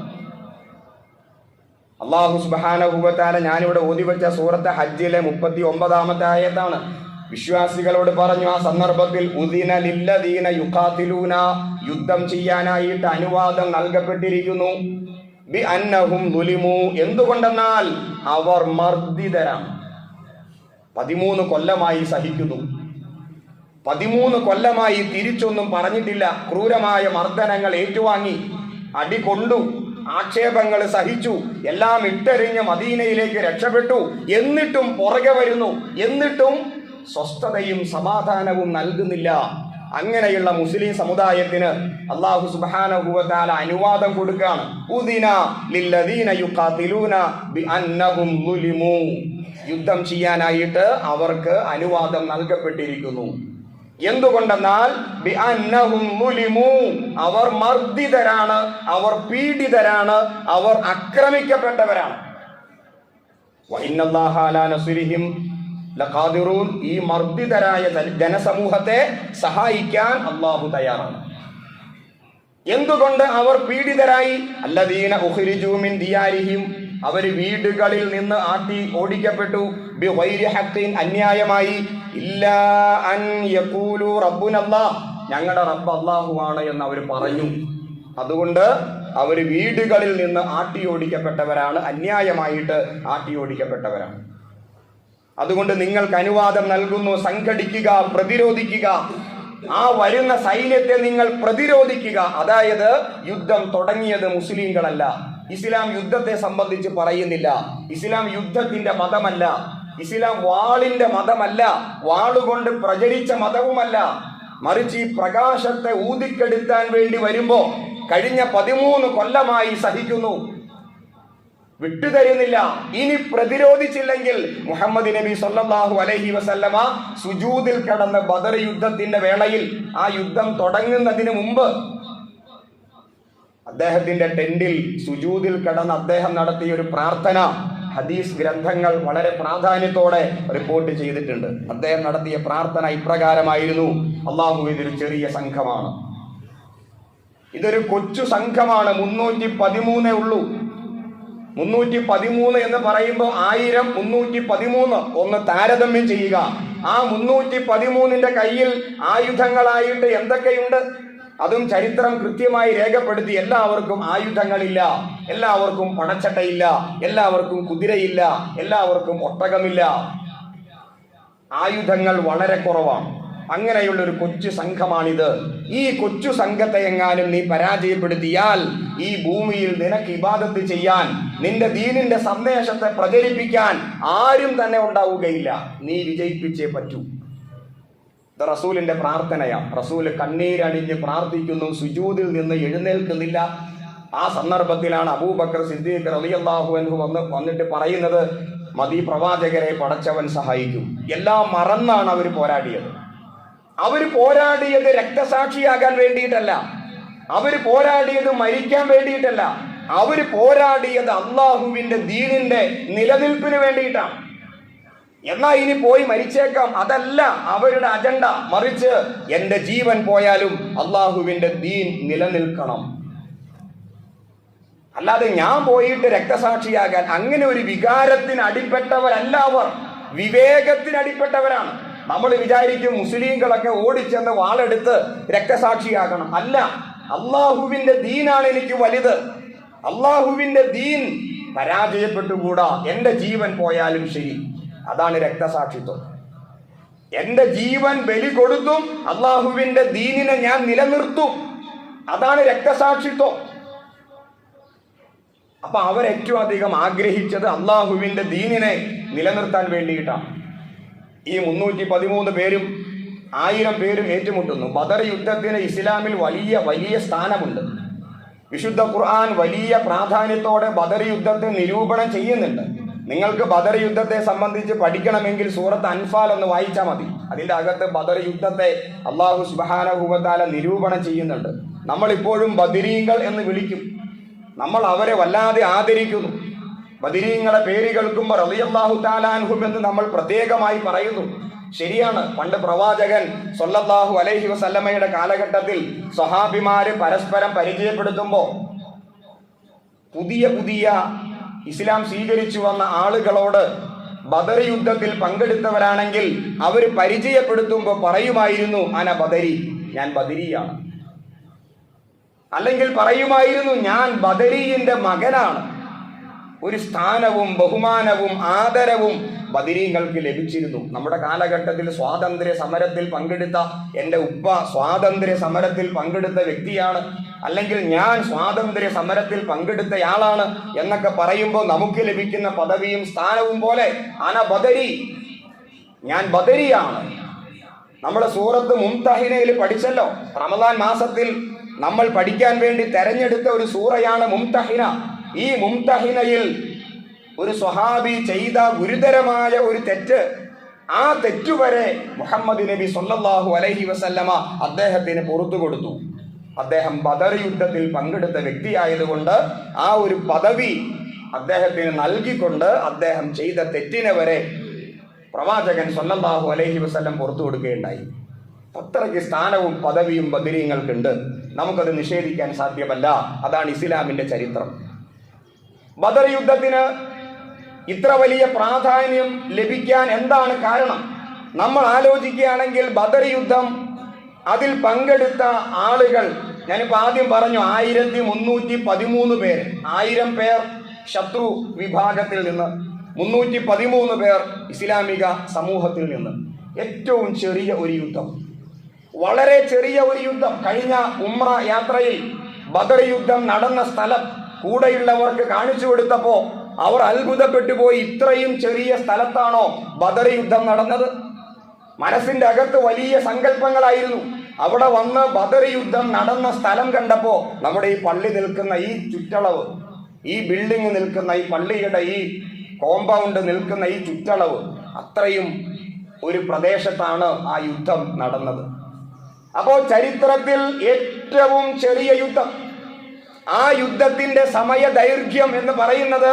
അല്ലാഹു സുബ്ഹാനഹു വ തആല ഞാനിവിടെ ഓതിവെച്ച സൂറത്ത് ഹജ്ജിലെ 39-ാമത്തെ ആയത്താണ്. വിശ്വാസികളോട് പറഞ്ഞു ആ സന്ദർഭത്തിൽ, ഉദിന ലില്ലദീന യുഖാതിലൂന, യുദ്ധം ചെയ്യാനായിട്ട് അനുവാദം നൽകപ്പെട്ടിരിക്കുന്നു. ബി അന്നഹും ദുലിമു, എന്തുകൊണ്ടെന്നാൽ അവർ മർദ്ദിതരാണ്. 13 കൊല്ലമായി സഹിക്കുന്നു. 13 കൊല്ലമായി തിരിച്ചൊന്നും പറഞ്ഞിട്ടില്ല. ക്രൂരമായ മർദ്ദനങ്ങൾ ഏറ്റുവാങ്ങി, അടികൊണ്ടു, ആക്ഷേപങ്ങൾ സഹിച്ചു, എല്ലാം ഇട്ടെറിഞ്ഞ് മദീനയിലേക്ക് രക്ഷപ്പെട്ടു. എന്നിട്ടും പുറകെ വരുന്നു. എന്നിട്ടും സ്വസ്ഥതയും സമാധാനവും നൽകുന്നില്ല. അങ്ങനെയുള്ള മുസ്ലിം സമുദായത്തിന് അല്ലാഹു സുബ്ഹാനഹു വ തആല അനുവാദം കൊടുക്കുകയാണ്. ഉദിന ലില്ലദീന യുഖാതിലൂന ബിഅന്നഹും ദുലിമു, യുദ്ധം ചെയ്യാനായിട്ട് അവർക്ക് അനുവാദം നൽകപ്പെട്ടിരിക്കുന്നു. എന്തുകൊണ്ടെന്നാൽ ബിഅന്നഹും ളുലിമൂ, അവർ മർദ്ദിതരാണ്, അവർ പീഡിതരാണ്, അവർ ആക്രമിക്കപ്പെട്ടവരാണ്. വഇന്നല്ലാഹ അലാ നസ്രിഹിം ലഖാദിറൂൻ, ഈ മർദ്ദിതരായ ജനസമൂഹത്തെ സഹായിക്കാൻ അല്ലാഹു തയ്യാറാണ്. എന്തുകൊണ്ട് അവർ പീഡിതരായി? അല്ലദീന ഉഖ്രിജൂ മിൻ ദിയാരിഹിം, അവർ വീടുകളിൽ നിന്ന് ആട്ടി ഓടിക്കപ്പെട്ടു. ബിഗൈരി ഹഖ്ഖിൻ, അന്യായമായി. ഇല്ലാ അൻ യഖൂലു റബ്ബുനല്ലാഹ്, ഞങ്ങളുടെ റബ്ബ് അല്ലാഹുവാണ് എന്ന് അവർ പറഞ്ഞു. അതുകൊണ്ട് അവർ വീടുകളിൽ നിന്ന് ആട്ടി ഓടിക്കപ്പെട്ടവരാണ്, അന്യായമായിട്ട് ആട്ടി ഓടിക്കപ്പെട്ടവരാണ്. അതുകൊണ്ട് നിങ്ങൾക്ക് അനുവാദം നൽകുന്നു, സംഘടിക്കുക, പ്രതിരോധിക്കുക. ആ വരുന്ന സൈന്യത്തെ നിങ്ങൾ പ്രതിരോധിക്കുക. അതായത് യുദ്ധം തുടങ്ങിയത് മുസ്ലിങ്ങളല്ല. ഇസ്ലാം യുദ്ധത്തെ സംബന്ധിച്ച് പറയുന്നില്ല. ഇസ്ലാം യുദ്ധത്തിന്റെ മതമല്ല. ഇസ്ലാം വാളിന്റെ മതമല്ല, വാളുകൊണ്ട് പ്രചരിച്ച മതവുമല്ല. മറിച്ച് ഈ പ്രകാശത്തെ ഊതിക്കെടുത്താൻ വേണ്ടി വരുമ്പോ കഴിഞ്ഞ 13 കൊല്ലമായി സഹിക്കുന്നു, വിട്ടുതരുന്നില്ല. ഇനി പ്രതിരോധിച്ചില്ലെങ്കിൽ മുഹമ്മദ് നബി സല്ലല്ലാഹു അലൈഹി വസല്ലമ സുജൂദിൽ കിടന്ന് ബദർ യുദ്ധത്തിന്റെ വേളയിൽ, ആ യുദ്ധം തുടങ്ങുന്നതിന് മുമ്പ് അദ്ദേഹത്തിന്റെ ടെന്റിൽ സുജൂദിൽ കിടന്ന് അദ്ദേഹം നടത്തിയ ഒരു പ്രാർത്ഥന ഹദീസ് ഗ്രന്ഥങ്ങൾ വളരെ പ്രാധാന്യത്തോടെ റിപ്പോർട്ട് ചെയ്തിട്ടുണ്ട്. അദ്ദേഹം നടത്തിയ പ്രാർത്ഥന ഇപ്രകാരമായിരുന്നു: അല്ലാഹു, ഇതൊരു ചെറിയ സംഘമാണ്, ഇതൊരു കൊച്ചു സംഘമാണ്, 313 ഉള്ളൂ. 313 എന്ന് പറയുമ്പോൾ 1000 313 ഒന്ന് താരതമ്യം ചെയ്യുക. ആ 313ന്റെ കയ്യിൽ ആയുധങ്ങളായിട്ട് എന്തൊക്കെയുണ്ട്? അതും ചരിത്രം കൃത്യമായി രേഖപ്പെടുത്തി. എല്ലാവർക്കും ആയുധങ്ങളില്ല, എല്ലാവർക്കും പടച്ചട്ടയില്ല, എല്ലാവർക്കും കുതിരയില്ല, എല്ലാവർക്കും ഒട്ടകമില്ല. ആയുധങ്ങൾ വളരെ കുറവാണ്. അങ്ങനെയുള്ള ഒരു കൊച്ചു സംഘമാണിത്. ഈ കൊച്ചു സംഘത്തെ എങ്ങാനും നീ പരാജയപ്പെടുത്തിയാൽ ഈ ഭൂമിയിൽ നിനക്ക് ഇബാദത്ത് ചെയ്യാൻ, നിന്റെ ദീനിന്റെ സന്ദേശത്തെ പ്രചരിപ്പിക്കാൻ ആരും തന്നെ ഉണ്ടാവുകയില്ല. നീ വിജയിപ്പിച്ചേ പറ്റൂ. ഇത് റസൂലിന്റെ പ്രാർത്ഥനയാണ്. റസൂല് കണ്ണീരണിഞ്ഞ് പ്രാർത്ഥിക്കുന്നു, സുജൂദിൽ നിന്ന് എഴുന്നേൽക്കുന്നില്ല. ആ സന്ദർഭത്തിലാണ് അബൂബക്കർ സിദ്ദീഖ് റളിയല്ലാഹു അൻഹു വന്നിട്ട് പറയുന്നത്, മദീ പ്രവാചകരെ പടച്ചവൻ സഹായിക്കും. എല്ലാം മറന്നാണ് അവർ പോരാടിയത്. അവർ പോരാടിയത് രക്തസാക്ഷിയാകാൻ വേണ്ടിയിട്ടല്ല, അവർ പോരാടിയത് മരിക്കാൻ വേണ്ടിയിട്ടല്ല, അവർ പോരാടിയത് അള്ളാഹുവിന്റെ ദീനിന്റെ നിലനിൽപ്പിന് വേണ്ടിയിട്ടാണ്. എന്നാ ഇനി പോയി മരിച്ചേക്കാം, അതല്ല അവരുടെ അജണ്ട. മറിച്ച് എന്റെ ജീവൻ പോയാലും അള്ളാഹുവിന്റെ ദീൻ നിലനിൽക്കണം, അല്ലാതെ ഞാൻ പോയിട്ട് രക്തസാക്ഷിയാകാൻ. അങ്ങനെ ഒരു വികാരത്തിന് അടിപ്പെട്ടവരല്ല അവർ, വിവേകത്തിന് അടിപ്പെട്ടവരാണ്. നമ്മൾ വിചാരിക്കും മുസ്ലിങ്ങളൊക്കെ ഓടിച്ചെന്ന് വാളെടുത്ത് രക്തസാക്ഷിയാകണം. അല്ല, അള്ളാഹുവിന്റെ ദീനാണ് എനിക്ക് വലുത്. അള്ളാഹുവിന്റെ ദീൻ പരാജയപ്പെട്ടുകൂടാ. എന്റെ ജീവൻ പോയാലും ശരി, അതാണ് രക്തസാക്ഷിത്വം. എന്റെ ജീവൻ ബലി കൊടുത്തും അള്ളാഹുവിന്റെ ദീനിനെ ഞാൻ നിലനിർത്തും, അതാണ് രക്തസാക്ഷിത്വം. അപ്പൊ അവരേറ്റവും അധികം ആഗ്രഹിച്ചത് അള്ളാഹുവിന്റെ ദീനിനെ നിലനിർത്താൻ വേണ്ടിയിട്ടാണ്. ഈ 313 പേരും 1000 പേരും ഏറ്റുമുട്ടുന്നു. ബദർ യുദ്ധത്തിന് ഇസ്ലാമിൽ വലിയ വലിയ സ്ഥാനമുണ്ട്. വിശുദ്ധ ഖുർആൻ വലിയ പ്രാധാന്യത്തോടെ ബദർ യുദ്ധത്തെ നിരൂപണം ചെയ്യുന്നുണ്ട്. നിങ്ങൾക്ക് ബദർ യുദ്ധത്തെ സംബന്ധിച്ച് പഠിക്കണമെങ്കിൽ സൂറത്ത് അൻഫാൽ ഒന്ന് വായിച്ചാൽ മതി. അതിൻ്റെ അകത്ത് ബദർ യുദ്ധത്തെ അല്ലാഹു സുബ്ഹാനഹു വ തആല നിരൂപണം ചെയ്യുന്നുണ്ട്. നമ്മളിപ്പോഴും ബദരീങ്ങൾ എന്ന് വിളിക്കും, നമ്മൾ അവരെ വല്ലാതെ ആദരിക്കുന്നു. ബദരീങ്ങളെ പേര് കേൾക്കുമ്പോൾ റളിയല്ലാഹു തആല അൻഹും എന്ന് നമ്മൾ പ്രത്യേകമായി പറയുന്നു. ശരിയാണ്, പണ്ട് പ്രവാചകൻ സ്വല്ലല്ലാഹു അലൈഹി വസല്ലമയുടെ കാലഘട്ടത്തിൽ സ്വഹാബിമാര് പരസ്പരം പരിചയപ്പെടുത്തുമ്പോൾ പുതിയ പുതിയ ഇസ്ലാം സ്വീകരിച്ചു വന്ന ആളുകളോട് ബദർ യുദ്ധത്തിൽ പങ്കെടുത്തവരാണെങ്കിൽ അവർ പരിചയപ്പെടുത്തുമ്പോൾ പറയുമായിരുന്നു, അന ബദരി, ഞാൻ ബദരിയാണ്. അല്ലെങ്കിൽ പറയുമായിരുന്നു, ഞാൻ ബദരീന്റെ മകനാണ്. ഒരു സ്ഥാനവും ബഹുമാനവും ആദരവും ബദരീങ്ങൾക്ക് ലഭിച്ചിരുന്നു. നമ്മുടെ കാലഘട്ടത്തിൽ സ്വാതന്ത്ര്യ സമരത്തിൽ പങ്കെടുത്ത എൻ്റെ ഉപ്പ സ്വാതന്ത്ര്യ സമരത്തിൽ പങ്കെടുത്ത വ്യക്തിയാണ്, അല്ലെങ്കിൽ ഞാൻ സ്വാതന്ത്ര്യ സമരത്തിൽ പങ്കെടുത്തയാളാണ് എന്നൊക്കെ പറയുമ്പോൾ നമുക്ക് ലഭിക്കുന്ന പദവിയും സ്ഥാനവും പോലെ അന ബദരി, ഞാൻ ബദരിയാണ്. നമ്മുടെ സൂറത്ത് മുംതഹിനയിൽ പഠിച്ചല്ലോ. റമദാൻ മാസത്തിൽ നമ്മൾ പഠിക്കാൻ വേണ്ടി തെരഞ്ഞെടുത്ത ഒരു സൂറയാണ് മുംതഹിന. ഈ മുംതഹിനയിൽ ഒരു സ്വഹാബി ചെയ്ത ഗുരുതരമായ ഒരു തെറ്റ് ആ തെറ്റുവരെ മുഹമ്മദ് നബി സല്ലല്ലാഹു അലൈഹി വസല്ലമ അദ്ദേഹത്തിന് പുറത്തു കൊടുത്തു. അദ്ദേഹം ബദർ യുദ്ധത്തിൽ പങ്കെടുത്ത വ്യക്തിയായതുകൊണ്ട് ആ ഒരു പദവി അദ്ദേഹത്തിന് നൽകിക്കൊണ്ട് അദ്ദേഹം ചെയ്ത തെറ്റിനെ വരെ പ്രവാചകൻ സല്ലല്ലാഹു അലൈഹി വസല്ലം പുറത്തു കൊടുക്കുകയുണ്ടായി. അത്രയ്ക്ക് സ്ഥാനവും പദവിയും ബദരീങ്ങൾക്കുണ്ട്. നമുക്കത് നിഷേധിക്കാൻ സാധ്യമല്ല. അതാണ് ഇസ്ലാമിന്റെ ചരിത്രം. ബദർ യുദ്ധത്തിന് ഇത്ര വലിയ പ്രാധാന്യം ലഭിക്കാൻ എന്താണ് കാരണം? നമ്മൾ ആലോചിക്കുകയാണെങ്കിൽ ബദർ യുദ്ധം, അതിൽ പങ്കെടുത്ത ആളുകൾ, ഞാനിപ്പോൾ ആദ്യം പറഞ്ഞു 1313 പേര്, 1000 പേർ ശത്രു വിഭാഗത്തിൽ നിന്ന്, 313 പേർ ഇസ്ലാമിക സമൂഹത്തിൽ നിന്ന്. ഏറ്റവും ചെറിയ ഒരു യുദ്ധം, വളരെ ചെറിയ ഒരു യുദ്ധം. കഴിഞ്ഞ ഉംറ യാത്രയിൽ ബദർ യുദ്ധം നടന്ന സ്ഥലം കൂടെയുള്ളവർക്ക് കാണിച്ചു കൊടുത്തപ്പോൾ അവർ അത്ഭുതപ്പെട്ടു പോയി. ഇത്രയും ചെറിയ സ്ഥലത്താണോ ബദർ യുദ്ധം നടന്നത്? മനസ്സിന്റെ അകത്ത് വലിയ സങ്കല്പങ്ങളായിരുന്നു. അവിടെ വന്ന് ബദർ യുദ്ധം നടന്ന സ്ഥലം കണ്ടപ്പോൾ നമ്മുടെ ഈ പള്ളി നിൽക്കുന്ന ഈ ചുറ്റളവ്, ഈ ബിൽഡിംഗ് നിൽക്കുന്ന ഈ പള്ളിയുടെ ഈ കോമ്പൗണ്ട് നിൽക്കുന്ന ഈ ചുറ്റളവ്, അത്രയും ഒരു പ്രദേശത്താണ് ആ യുദ്ധം നടന്നത്. അപ്പോൾ ചരിത്രത്തിൽ ഏറ്റവും ചെറിയ യുദ്ധം. ആ യുദ്ധത്തിന്റെ സമയ ദൈർഘ്യം എന്ന് പറയുന്നത്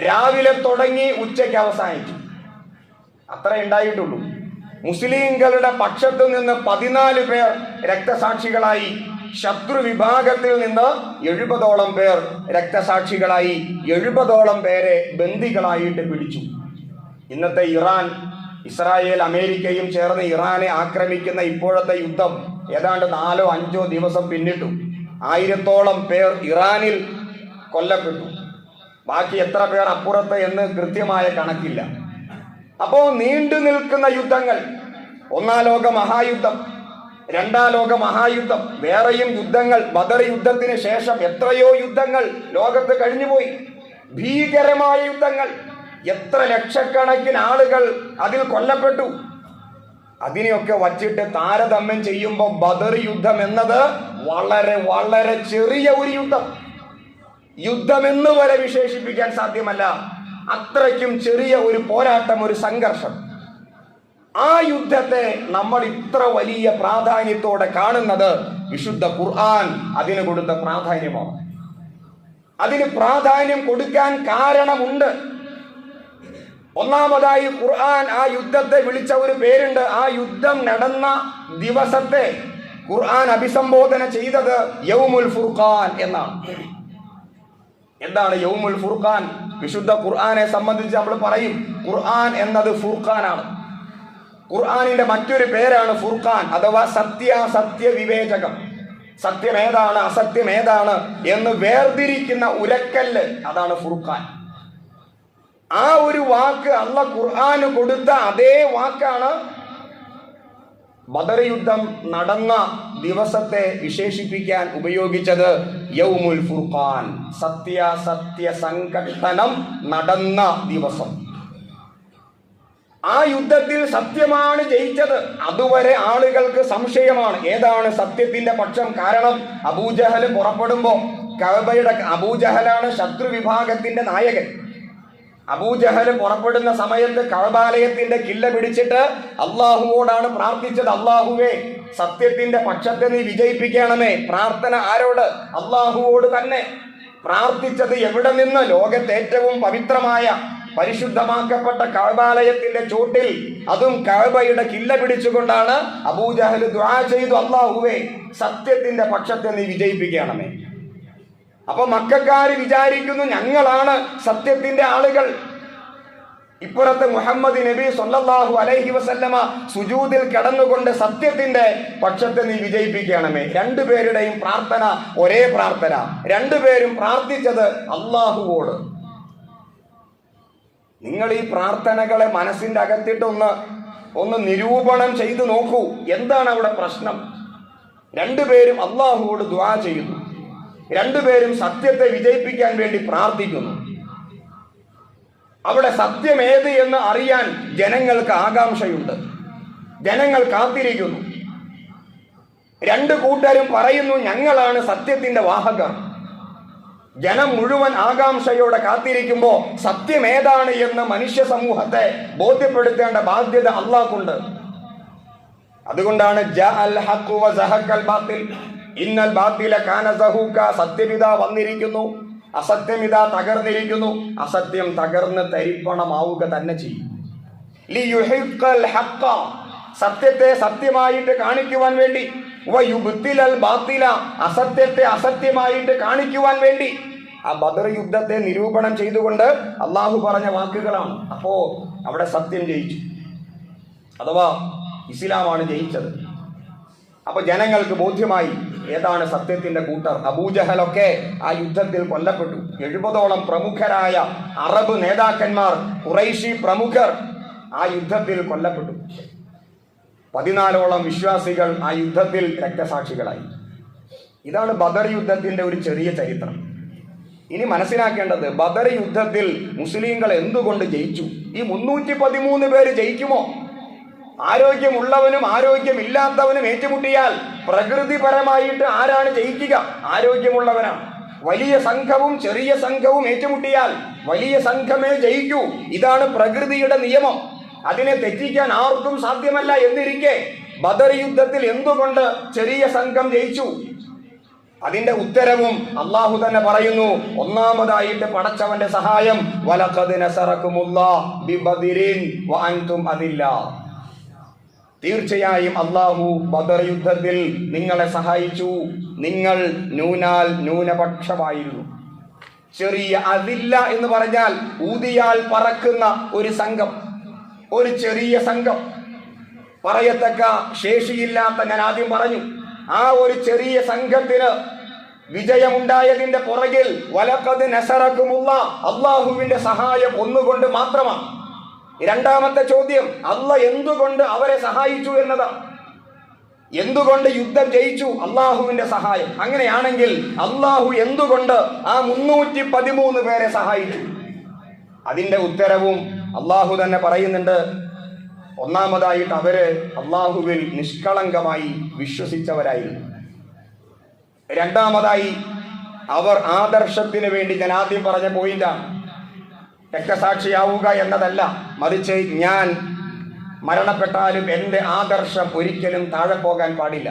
രാവിലെ തുടങ്ങി ഉച്ചയ്ക്ക് അവസാനിച്ചു. അത്ര ഉണ്ടായിട്ടുള്ളൂ. മുസ്ലിങ്ങളുടെ പക്ഷത്തു നിന്ന് 14 പേർ രക്തസാക്ഷികളായി, ശത്രു വിഭാഗത്തിൽ നിന്ന് 70ഓളം പേർ രക്തസാക്ഷികളായി, 70ഓളം പേരെ ബന്ദികളായിട്ട് പിടിച്ചു. ഇന്നത്തെ ഇറാൻ, ഇസ്രായേൽ, അമേരിക്കയും ചേർന്ന് ഇറാനെ ആക്രമിക്കുന്ന ഇപ്പോഴത്തെ യുദ്ധം ഏതാണ്ട് 4-5 ദിവസം പിന്നിട്ടു. 1000ഓളം പേർ ഇറാനിൽ കൊല്ലപ്പെട്ടു. ബാക്കി എത്ര പേർ അപ്പുറത്ത് എന്ന് കൃത്യമായ കണക്കില്ല. അപ്പോൾ നീണ്ടു നിൽക്കുന്ന യുദ്ധങ്ങൾ, 1-ാം ലോക മഹായുദ്ധം, 2-ാം ലോക മഹായുദ്ധം, വേറെയും യുദ്ധങ്ങൾ. ബദർ യുദ്ധത്തിന് ശേഷം എത്രയോ യുദ്ധങ്ങൾ ലോകത്ത് കഴിഞ്ഞുപോയി. ഭീകരമായ യുദ്ധങ്ങൾ, എത്ര ലക്ഷക്കണക്കിന് ആളുകൾ അതിൽ കൊല്ലപ്പെട്ടു. അതിനെയൊക്കെ വച്ചിട്ട് താരതമ്യം ചെയ്യുമ്പോൾ ബദർ യുദ്ധം എന്നത് വളരെ വളരെ ചെറിയ ഒരു യുദ്ധം. യുദ്ധമെന്ന് വരെ വിശേഷിപ്പിക്കാൻ സാധ്യമല്ല. അത്രയ്ക്കും ചെറിയ ഒരു പോരാട്ടം, ഒരു സംഘർഷം. ആ യുദ്ധത്തെ നമ്മൾ ഇത്ര വലിയ പ്രാധാന്യത്തോടെ കാണുന്നത് വിശുദ്ധ ഖുർആൻ അതിന് കൊടുത്ത പ്രാധാന്യമാണ്. അതിന് പ്രാധാന്യം കൊടുക്കാൻ കാരണമുണ്ട്. ഒന്നാമതായി ഖുർആൻ ആ യുദ്ധത്തെ വിളിച്ച ഒരു പേരുണ്ട്. ആ യുദ്ധം നടന്ന ദിവസത്തെ ഖുർആൻ അഭിസംബോധന ചെയ്തത് യൗമുൽ ഫുർഖാൻ എന്നാണ്. എന്താണ് യൗമുൽ ഫുർഖാൻ? വിശുദ്ധ ഖുർആനെ സംബന്ധിച്ച് നമ്മൾ പറയും ഖുർആൻ എന്നത് ഫുർഖാനാണ്. ഖുർആനിന്റെ മറ്റൊരു പേരാണ് ഫുർഖാൻ, അഥവാ സത്യാസത്യ വിവേചകം. സത്യമേതാണ് അസത്യമേതാണ് എന്ന് വേർതിരിക്കുന്ന ഉരക്കല്ല്, അതാണ് ഫുർഖാൻ. ആ ഒരു വാക്ക് അല്ലാഹ് ഖുർആന് കൊടുത്ത അതേ വാക്കാണ് ബദർ യുദ്ധം നടന്ന ദിവസത്തെ വിശേഷിപ്പിക്കാൻ ഉപയോഗിച്ചത്. യൗമുൽ ഫുർഖാൻ, സത്യാസത്യ സംഘട്ടനം നടന്ന ദിവസം. ആ യുദ്ധത്തിൽ സത്യമാണ് ജയിച്ചത്. അതുവരെ ആളുകൾക്ക് സംശയമാണ് ഏതാണ് സത്യത്തിന്റെ പക്ഷം. കാരണം അബൂജഹൽ പുറപ്പെടുമ്പോ കഅബയുടെ, അബൂജഹലാണ് ശത്രു വിഭാഗത്തിന്റെ നായകൻ. അബൂജഹൽ പുറപ്പെടുന്ന സമയത്ത് കഅബാലയത്തിന്റെ കില്ല പിടിച്ചിട്ട് അള്ളാഹുവോടാണ് പ്രാർത്ഥിച്ചത്, അള്ളാഹുവേ സത്യത്തിന്റെ പക്ഷത്തെ നീ വിജയിപ്പിക്കണമേ. പ്രാർത്ഥന ആരോട്? അള്ളാഹുവോട് തന്നെ. പ്രാർത്ഥിച്ചത് എവിടെ നിന്ന്? ലോകത്തെ ഏറ്റവും പവിത്രമായ പരിശുദ്ധമാക്കപ്പെട്ട കഅബാലയത്തിന്റെ ചോട്ടിൽ, അതും കഅബയുടെ കില്ല പിടിച്ചുകൊണ്ടാണ് അബൂജഹൽ ദുആ ചെയ്തു, അള്ളാഹുവേ സത്യത്തിന്റെ പക്ഷത്തെ നീ വിജയിപ്പിക്കണമേ. അപ്പൊ മക്കക്കാര് വിചാരിക്കുന്നു ഞങ്ങളാണ് സത്യത്തിന്റെ ആളുകൾ. ഇപ്പുറത്ത് മുഹമ്മദ് നബി സല്ലല്ലാഹു അലൈഹി വസല്ലമ സുജൂദിൽ കിടന്നുകൊണ്ട് സത്യത്തിന്റെ പക്ഷത്തെ നീ വിജയിപ്പിക്കണമേ. രണ്ടുപേരുടെയും പ്രാർത്ഥന ഒരേ പ്രാർത്ഥന. രണ്ടുപേരും പ്രാർത്ഥിച്ചത് അള്ളാഹുവോട്. നിങ്ങൾ ഈ പ്രാർത്ഥനകളെ മനസ്സിന്റെ അകത്തിട്ടൊന്ന് നിരൂപണം ചെയ്തു നോക്കൂ. എന്താണ് അവിടെ പ്രശ്നം? രണ്ടുപേരും അള്ളാഹുവോട് ദുആ ചെയ്യുന്നു. രണ്ടുപേരും സത്യത്തെ വിജയിപ്പിക്കാൻ വേണ്ടി പ്രാർത്ഥിക്കുന്നു. അവിടെ സത്യം ഏത് എന്ന് അറിയാൻ ജനങ്ങൾക്ക് ആകാംക്ഷയുണ്ട്. ജനങ്ങൾ കാത്തിരിക്കുന്നു. രണ്ടു കൂട്ടരും പറയുന്നു ഞങ്ങളാണ് സത്യത്തിന്റെ വാഹകർ. ജനം മുഴുവൻ ആകാംക്ഷയോടെ കാത്തിരിക്കുമ്പോ സത്യം ഏതാണ് എന്ന് മനുഷ്യ സമൂഹത്തെ ബോധ്യപ്പെടുത്തേണ്ട ബാധ്യത അള്ളാഹ്ക്കുണ്ട്. അതുകൊണ്ടാണ് ഇന്നൽ ബാത്തില കാന സഹൂക, സത്യമിത വന്നിരിക്കുന്നു, അസത്യമിത തകർന്നിരിക്കുന്നു. അസത്യം തകർന്ന് തരിപ്പണമാവുക തന്നെ ചെയ്യും. ലിയുഹിഖൽ ഹഖ, സത്യത്തെ സത്യമായിട്ട് കാണിക്കുവാൻ വേണ്ടി, വയുബ്തിലൽ ബാത്തില, അസത്യത്തെ അസത്യമായിട്ട് കാണിക്കുവാൻ വേണ്ടി. ആ ബദർ യുദ്ധത്തെ നിരൂപണം ചെയ്തുകൊണ്ട് അള്ളാഹു പറഞ്ഞ വാക്കുകളാണ്. അപ്പോ അവിടെ സത്യം ജയിച്ചു, അഥവാ ഇസ്ലാമാണ് ജയിച്ചത്. അപ്പൊ ജനങ്ങൾക്ക് ബോധ്യമായി ഏതാണ് സത്യത്തിന്റെ കൂട്ടർ. അബൂജഹലൊക്കെ ആ യുദ്ധത്തിൽ കൊല്ലപ്പെട്ടു. 70ഓളം പ്രമുഖരായ അറബ് നേതാക്കന്മാർ, ഖുറൈശി പ്രമുഖർ ആ യുദ്ധത്തിൽ കൊല്ലപ്പെട്ടു. 14ഓളം വിശ്വാസികൾ ആ യുദ്ധത്തിൽ രക്തസാക്ഷികളായി. ഇതാണ് ബദർ യുദ്ധത്തിന്റെ ഒരു ചെറിയ ചരിത്രം. ഇനി മനസ്സിലാക്കേണ്ടത്, ബദർ യുദ്ധത്തിൽ മുസ്ലിങ്ങൾ എന്തുകൊണ്ട് ജയിച്ചു? ഈ 313 പേര് ജയിക്കുമോ? ആരോഗ്യമുള്ളവനും ആരോഗ്യമില്ലാത്തവനും ഏറ്റുമുട്ടിയാൽ പ്രകൃതിപരമായിട്ട് ആരാണ് ജയിക്കുക? ആരോഗ്യമുള്ളവനാണ്. വലിയ സംഘവും ചെറിയ സംഘവും ഏറ്റുമുട്ടിയാൽ വലിയ സംഘമേ ജയിക്കൂ. ഇതാണ് പ്രകൃതിയുടെ നിയമം. അതിനെ തെറ്റിക്കാൻ ആർക്കും സാധ്യമല്ല. എന്നിരിക്കെ ബദർ യുദ്ധത്തിൽ എന്തുകൊണ്ട് ചെറിയ സംഘം ജയിച്ചു? അതിന്റെ ഉത്തരവും അള്ളാഹു തന്നെ പറയുന്നു. ഒന്നാമതായിട്ട് പടച്ചവന്റെ സഹായം, വലഖദ് നസറകുമുല്ലാഹ് ബിബദിരിൻ വഅൻതും അദില്ലാ. തീർച്ചയായും അള്ളാഹു ബദർ യുദ്ധത്തിൽ നിങ്ങളെ സഹായിച്ചു, നിങ്ങൾ ന്യൂനപക്ഷമായിരുന്നു. ചെറിയ അതില്ല എന്ന് പറഞ്ഞാൽ ഊതിയാൽ പറക്കുന്ന ഒരു സംഘം, ഒരു ചെറിയ സംഘം, പറയത്തക്ക ശേഷിയില്ലാത്ത, ഞാൻ ആദ്യം പറഞ്ഞു, ആ ഒരു ചെറിയ സംഘത്തിന് വിജയമുണ്ടായതിന്റെ പുറകിൽ വലഖദ് നസറകുമുല്ലാഹ്, അള്ളാഹുവിന്റെ സഹായം ഒന്നുകൊണ്ട് മാത്രമാണ്. രണ്ടാമത്തെ ചോദ്യം, അള്ളാഹ് എന്തുകൊണ്ട് അവരെ സഹായിച്ചു എന്നതാണ്. എന്തുകൊണ്ട് യുദ്ധം ജയിച്ചു? അള്ളാഹുവിന്റെ സഹായം. അങ്ങനെയാണെങ്കിൽ അള്ളാഹു എന്തുകൊണ്ട് ആ 313 പേരെ സഹായിച്ചു? അതിന്റെ ഉത്തരവും അള്ളാഹു തന്നെ പറയുന്നുണ്ട്. ഒന്നാമതായിട്ട് അവര് അള്ളാഹുവിൽ നിഷ്കളങ്കമായി വിശ്വസിച്ചവരായിരുന്നു. രണ്ടാമതായി അവർ ആദർശത്തിന് വേണ്ടി, ഞാൻ ആദ്യം പറഞ്ഞ പോയിന്റാണ്, രക്തസാക്ഷിയാവുക എന്നതല്ല, മറിച്ച് ഞാൻ മരണപ്പെട്ടാലും എൻ്റെ ആദർശം ഒരിക്കലും താഴെ പോകാൻ പാടില്ല.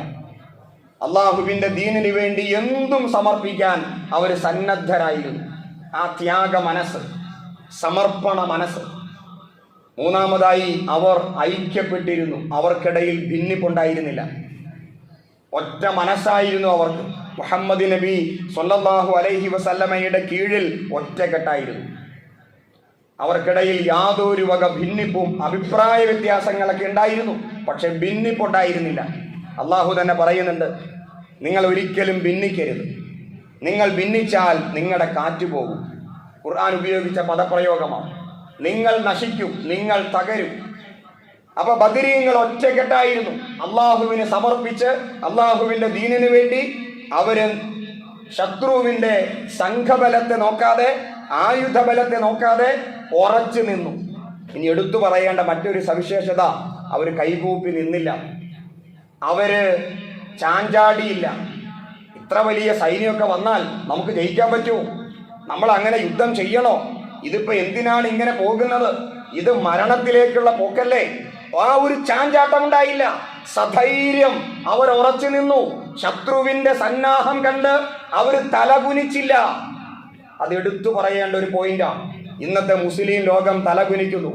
അള്ളാഹുവിൻ്റെ ദീനിന് വേണ്ടി എന്തും സമർപ്പിക്കാൻ അവർ സന്നദ്ധരായിരുന്നു. ആ ത്യാഗ മനസ്സ്, സമർപ്പണ മനസ്സ്. മൂന്നാമതായി അവർ ഐക്യപ്പെട്ടിരുന്നു. അവർക്കിടയിൽ ഭിന്നിപ്പുണ്ടായിരുന്നില്ല, ഒറ്റ മനസ്സായിരുന്നു അവർക്ക്. മുഹമ്മദ് നബി സ്വല്ലല്ലാഹു അലൈഹി വസല്ലമയുടെ കീഴിൽ ഒറ്റക്കെട്ടായിരുന്നു. അവർക്കിടയിൽ യാതൊരു വക ഭിന്നിപ്പും അഭിപ്രായ വ്യത്യാസങ്ങളൊക്കെ ഉണ്ടായിരുന്നു, പക്ഷെ ഭിന്നിപ്പുണ്ടായിരുന്നില്ല. അള്ളാഹു തന്നെ പറയുന്നുണ്ട്, നിങ്ങൾ ഒരിക്കലും ഭിന്നിക്കരുത്, നിങ്ങൾ ഭിന്നിച്ചാൽ നിങ്ങളുടെ കാറ്റ് പോകും. ഖുർആൻ ഉപയോഗിച്ച പദപ്രയോഗമാണ്. നിങ്ങൾ നശിക്കും, നിങ്ങൾ തകരും. അപ്പൊ ബദരീങ്ങൾ ഒറ്റക്കെട്ടായിരുന്നു. അള്ളാഹുവിന് സമർപ്പിച്ച് അള്ളാഹുവിന്റെ ദീനിനു വേണ്ടി അവര് ശത്രുവിന്റെ സംഘബലത്തെ നോക്കാതെ, ആയുധബലത്തെ നോക്കാതെ ഉറച്ചു നിന്നു. ഇനി എടുത്തു പറയേണ്ട മറ്റൊരു സവിശേഷത, അവർ കൈകൂപ്പി നിന്നില്ല, അവര് ചാഞ്ചാടിയില്ല. ഇത്ര വലിയ സൈന്യമൊക്കെ വന്നാൽ നമുക്ക് ജയിക്കാൻ പറ്റുമോ? നമ്മൾ അങ്ങനെ യുദ്ധം ചെയ്യണോ? ഇതിപ്പോ എന്തിനാണ് ഇങ്ങനെ പോകുന്നത്? ഇത് മരണത്തിലേക്കുള്ള പോക്കല്ലേ? ആ ഒരു ചാഞ്ചാട്ടം ഉണ്ടായില്ല. സധൈര്യം അവർ ഉറച്ചു നിന്നു. ശത്രുവിന്റെ സന്നാഹം കണ്ട് അവർ തലകുനിച്ചില്ല. അത് എടുത്തു പറയേണ്ട ഒരു പോയിന്റാണ്. ഇന്നത്തെ മുസ്ലിം ലോകം തലകുനിക്കുന്നു.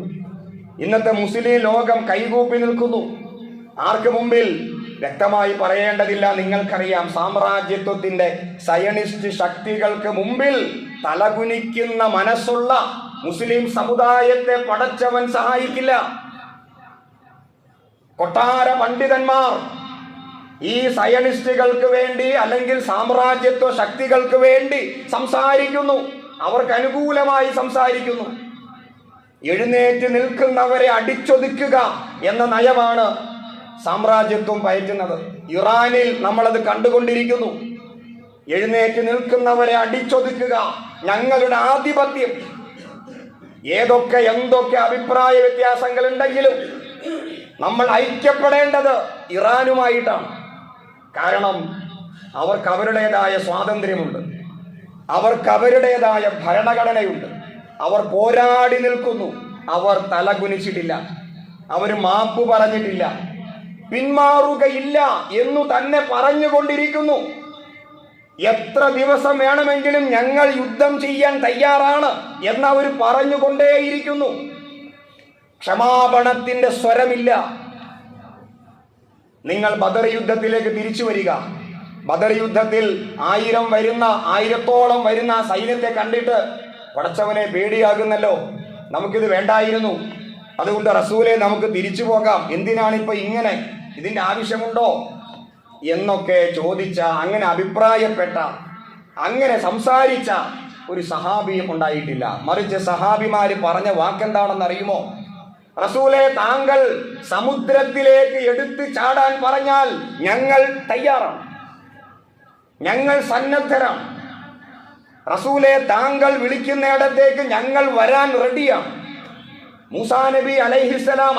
ഇന്നത്തെ മുസ്ലിം ലോകം കൈകൂപ്പി നിൽക്കുന്നു. ആർക്ക് മുമ്പിൽ? വ്യക്തമായി പറയേണ്ടതില്ല, നിങ്ങൾക്കറിയാം. സാമ്രാജ്യത്വത്തിന്റെ സയണിസ്റ്റ് ശക്തികൾക്ക് മുമ്പിൽ തലകുനിക്കുന്ന മനസ്സുള്ള മുസ്ലിം സമുദായത്തെ പടച്ചവൻ സഹായിക്കില്ല. കൊട്ടാര പണ്ഡിതന്മാർ ഈ സയണിസ്റ്റുകൾക്ക് വേണ്ടി അല്ലെങ്കിൽ സാമ്രാജ്യത്വ ശക്തികൾക്ക് വേണ്ടി സംസാരിക്കുന്നു, അവർക്ക് അനുകൂലമായി സംസാരിക്കുന്നു. എഴുന്നേറ്റ് നിൽക്കുന്നവരെ അടിച്ചൊതുക്കുക എന്ന നയമാണ് സാമ്രാജ്യത്വം പയറ്റുന്നത്. ഇറാനിൽ നമ്മളത് കണ്ടുകൊണ്ടിരിക്കുന്നു. എഴുന്നേറ്റ് നിൽക്കുന്നവരെ അടിച്ചൊതുക്കുക, ഞങ്ങളുടെ ആധിപത്യം. ഏതൊക്കെ എന്തൊക്കെ അഭിപ്രായ വ്യത്യാസങ്ങൾ ഉണ്ടെങ്കിലും നമ്മൾ ഐക്യപ്പെടേണ്ടത് ഇറാനുമായിട്ടാണ്. കാരണം അവർക്ക് അവരുടേതായ സ്വാതന്ത്ര്യമുണ്ട്. അവർക്ക് അവരുടേതായ ഭരണഘടനയുണ്ട്. അവർ പോരാടി നിൽക്കുന്നു. അവർ തലകുനിച്ചിട്ടില്ല, അവർ മാപ്പ് പറഞ്ഞിട്ടില്ല, പിന്മാറുകയില്ല എന്നു തന്നെ പറഞ്ഞുകൊണ്ടിരിക്കുന്നു. എത്ര ദിവസം വേണമെങ്കിലും ഞങ്ങൾ യുദ്ധം ചെയ്യാൻ തയ്യാറാണ് എന്നവർ പറഞ്ഞുകൊണ്ടേയിരിക്കുന്നു. ക്ഷമാപണത്തിന്റെ സ്വരമില്ല. നിങ്ങൾ ബദർ യുദ്ധത്തിലേക്ക് തിരിച്ചു വരിക. ബദർ യുദ്ധത്തിൽ 1000ഓളം വരുന്ന സൈന്യത്തെ കണ്ടിട്ട് പടച്ചവനെ പേടിയാകുന്നല്ലോ, നമുക്കിത് വേണ്ടായിരുന്നു, അതുകൊണ്ട് റസൂലെ നമുക്ക് തിരിച്ചു പോകാം, എന്തിനാണിപ്പോ ഇങ്ങനെ, ഇതിന്റെ ആവശ്യമുണ്ടോ എന്നൊക്കെ ചോദിച്ച, അങ്ങനെ അഭിപ്രായപ്പെട്ട, അങ്ങനെ സംസാരിച്ച ഒരു സഹാബിയും ഉണ്ടായിട്ടില്ല. മറിച്ച് സഹാബിമാര് പറഞ്ഞ വാക്കെന്താണെന്ന് അറിയുമോ? റസൂലെ, താങ്കൾ സമുദ്രത്തിലേക്ക് എടുത്ത് ചാടാൻ പറഞ്ഞാൽ ഞങ്ങൾ തയ്യാറാണ്, ഞങ്ങൾ സന്നദ്ധരാണ്. റസൂലെ, താങ്കൾ വിളിക്കുന്നിടത്തേക്ക് ഞങ്ങൾ വരാൻ റെഡിയാണ്. മൂസാ നബി അലൈഹിസ്സലാം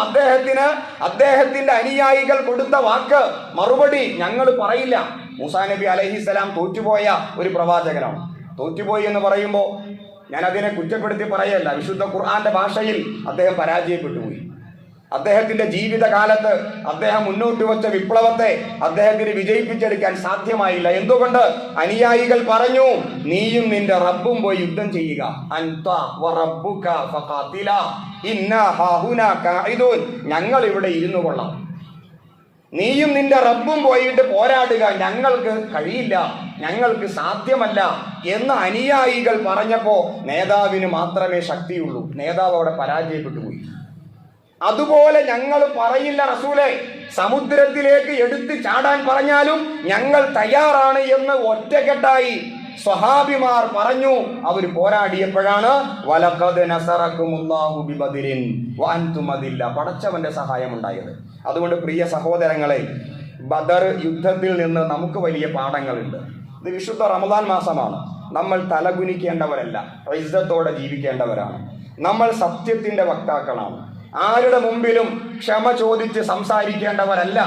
അദ്ദേഹത്തിന്റെ അനുയായികൾ കൊടുത്ത വാക്ക് മറുപടി ഞങ്ങൾ പറയില്ല. മൂസാ നബി അലൈഹിസ്സലാം തോറ്റുപോയ ഒരു പ്രവാചകനാണ്. തോറ്റുപോയി എന്ന് പറയുമ്പോൾ ഞാൻ അതിനെ കുറ്റപ്പെടുത്തി പറയല്ല. വിശുദ്ധ ഖുർആന്റെ ഭാഷയിൽ അദ്ദേഹം പരാജയപ്പെട്ടുപോയി. അദ്ദേഹത്തിന്റെ ജീവിതകാലത്ത് അദ്ദേഹം മുന്നോട്ട് വെച്ച വിപ്ലവത്തെ അദ്ദേഹത്തിന് വിജയിപ്പിച്ചെടുക്കാൻ സാധ്യമായില്ല. എന്തുകൊണ്ട്? അനുയായികൾ പറഞ്ഞു, നീയും നിന്റെ റബ്ബും പോയി യുദ്ധം ചെയ്യുക. അൻത വറബ്ബുക ഫഖാതില ഇന്നാ ഹാഹുനാ ഖാഇദൂൻ, ഞങ്ങൾ ഇവിടെ ഇരുന്നു കൊള്ളാം, നീയും നിന്റെ റബ്ബും പോയിട്ട് പോരാടുക, ഞങ്ങൾക്ക് കഴിയില്ല, ഞങ്ങൾക്ക് സാധ്യമല്ല എന്ന് അനുയായികൾ പറഞ്ഞപ്പോ നേതാവിന് മാത്രമേ ശക്തിയുള്ളൂ. നേതാവ് അവിടെ പരാജയപ്പെട്ടു പോയി. അതുപോലെ ഞങ്ങൾ പറയില്ല റസൂലെ, സമുദ്രത്തിലേക്ക് എടുത്ത് ചാടാൻ പറഞ്ഞാലും ഞങ്ങൾ തയ്യാറാണ് എന്ന് ഒറ്റക്കെട്ടായി സ്വഹാബിമാർ പറഞ്ഞു. അവർ പോരാടിയപ്പോഴാണ് വലഖദ് നസറകുമുല്ലാഹു ബിബദരിൻ വഅൻതും അദില്ല, പടച്ചവന്റെ സഹായം ഉണ്ടായത്. അതുകൊണ്ട് പ്രിയ സഹോദരങ്ങളെ, ബദർ യുദ്ധത്തിൽ നിന്ന് നമുക്ക് വലിയ പാഠങ്ങളുണ്ട്. ഇത് വിശുദ്ധ റമദാൻ മാസമാണ്. നമ്മൾ തലകുനിക്കേണ്ടവരല്ല, ഇസ്സത്തോടെ ജീവിക്കേണ്ടവരാണ്. നമ്മൾ സത്യത്തിന്റെ വക്താക്കളാണ്. ആരുടെ മുമ്പിലും ക്ഷമ ചോദിച്ച് സംസാരിക്കേണ്ടവരല്ല.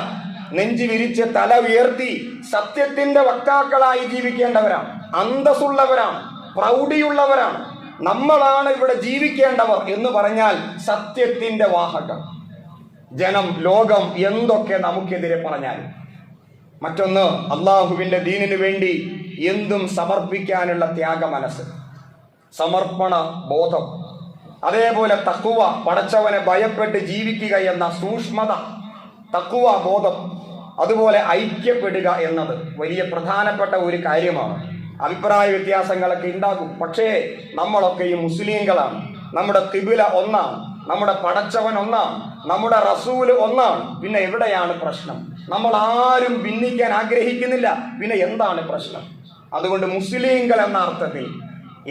നെഞ്ചു വിരിച്ച് തല ഉയർത്തി സത്യത്തിന്റെ വക്താക്കളായി ജീവിക്കേണ്ടവരാണ്. അന്തസ്സുള്ളവരാണ്, പ്രൗഢിയുള്ളവരാണ്. നമ്മളാണ് ഇവിടെ ജീവിക്കേണ്ടവർ എന്ന് പറഞ്ഞാൽ സത്യത്തിന്റെ വാഹകം. ജനം, ലോകം എന്തൊക്കെ നമുക്കെതിരെ പറഞ്ഞാലും. മറ്റൊന്ന്, അള്ളാഹുവിന്റെ ദീനിനു വേണ്ടി എന്തും സമർപ്പിക്കാനുള്ള ത്യാഗ മനസ്സ്, സമർപ്പണ ബോധം, അതേപോലെ തഖ്വ, പടച്ചവനെ ഭയപ്പെട്ട് ജീവിക്കുക എന്ന സൂക്ഷ്മത, തഖ്വ ബോധം, അതുപോലെ ഐക്യപ്പെടുക എന്നത് വലിയ പ്രധാനപ്പെട്ട ഒരു കാര്യമാണ്. അഭിപ്രായ വ്യത്യാസങ്ങളൊക്കെ ഉണ്ടാകും, പക്ഷേ നമ്മളൊക്കെയും മുസ്ലിങ്ങളാണ്. നമ്മുടെ ഖിബ്ല ഒന്നാണ്, നമ്മുടെ പടച്ചവൻ ഒന്നാണ്, നമ്മുടെ റസൂല് ഒന്നാണ്. പിന്നെ എവിടെയാണ് പ്രശ്നം? നമ്മൾ ആരും ഭിന്നിക്കാൻ ആഗ്രഹിക്കുന്നില്ല, പിന്നെ എന്താണ് പ്രശ്നം? അതുകൊണ്ട് മുസ്ലിങ്ങൾ എന്ന അർത്ഥത്തിൽ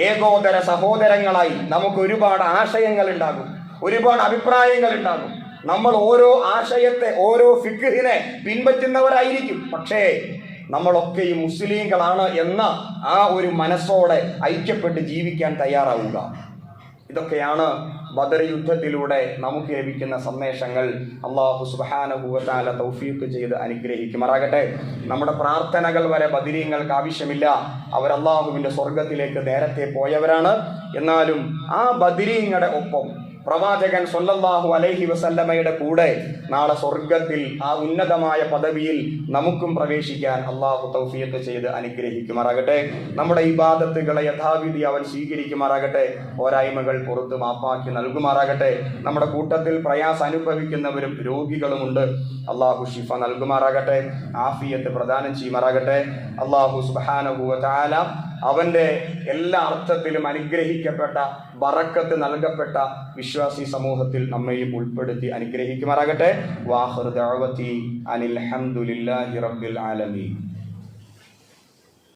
ഏകോദര സഹോദരങ്ങളായി നമുക്ക് ഒരുപാട് ആശയങ്ങൾ ഉണ്ടാകും, ഒരുപാട് അഭിപ്രായങ്ങൾ ഉണ്ടാകും. നമ്മൾ ഓരോ ആശയത്തെ, ഓരോ ഫിഖ്ഹിനെ പിൻപറ്റുന്നവരായിരിക്കും. പക്ഷേ നമ്മളൊക്കെയും മുസ്ലിങ്ങളാണ് എന്ന ആ ഒരു മനസ്സോടെ ഐക്യപ്പെട്ട് ജീവിക്കാൻ തയ്യാറാവുക. ഇതൊക്കെയാണ് ബദർ യുദ്ധത്തിലൂടെ നമുക്ക് ലഭിക്കുന്ന സന്ദേശങ്ങൾ. അല്ലാഹു സുബ്ഹാനഹു വ തആല തൗഫീഖ് ചെയ്ത് അനുഗ്രഹിക്കുമാറാകട്ടെ. നമ്മുടെ പ്രാർത്ഥനകൾ വരെ ബദരീങ്ങൾക്ക് ആവശ്യമില്ല. അവർ അല്ലാഹുവിന്റെ സ്വർഗത്തിലേക്ക് നേരത്തെ പോയവരാണ്. എന്നാലും ആ ബദരീങ്ങളുടെ ഒപ്പം പ്രവാചകൻ സ്വല്ലല്ലാഹു അലൈഹി വസല്ലമയുടെ കൂടെ നാളെ സ്വർഗത്തിൽ ആ ഉന്നതമായ പദവിയിൽ നമുക്കും പ്രവേശിക്കാൻ അള്ളാഹു തൗഫീഖ് ചെയ്ത് അനുഗ്രഹിക്കുമാറാകട്ടെ. നമ്മുടെ ഇബാദത്തുകളെ യഥാവിധി അവൻ സ്വീകരിക്കുമാറാകട്ടെ. പോരായ്മകൾ പുറത്ത് മാപ്പാക്കി നൽകുമാറാകട്ടെ. നമ്മുടെ കൂട്ടത്തിൽ പ്രയാസം അനുഭവിക്കുന്നവരും രോഗികളുമുണ്ട്. അള്ളാഹു ശിഫ നൽകുമാറാകട്ടെ, ആഫിയത്ത് പ്രദാനം ചെയ്യുമാറാകട്ടെ. അള്ളാഹു സുബ്ഹാനഹു വ തആല അവന്റെ എല്ലാ അർത്ഥത്തിലും അനുഗ്രഹിക്കപ്പെട്ട, ബറക്കത്ത് നൽകപ്പെട്ട വിശ്വാസി സമൂഹത്തിൽ നമ്മയും ഉൾപ്പെടുത്തി അനുഗ്രഹിക്കുമാറാകട്ടെ. വാഖിറു ദഅവതി അനിൽ ഹംദുലില്ലാഹി റബ്ബിൽ ആലമീൻ.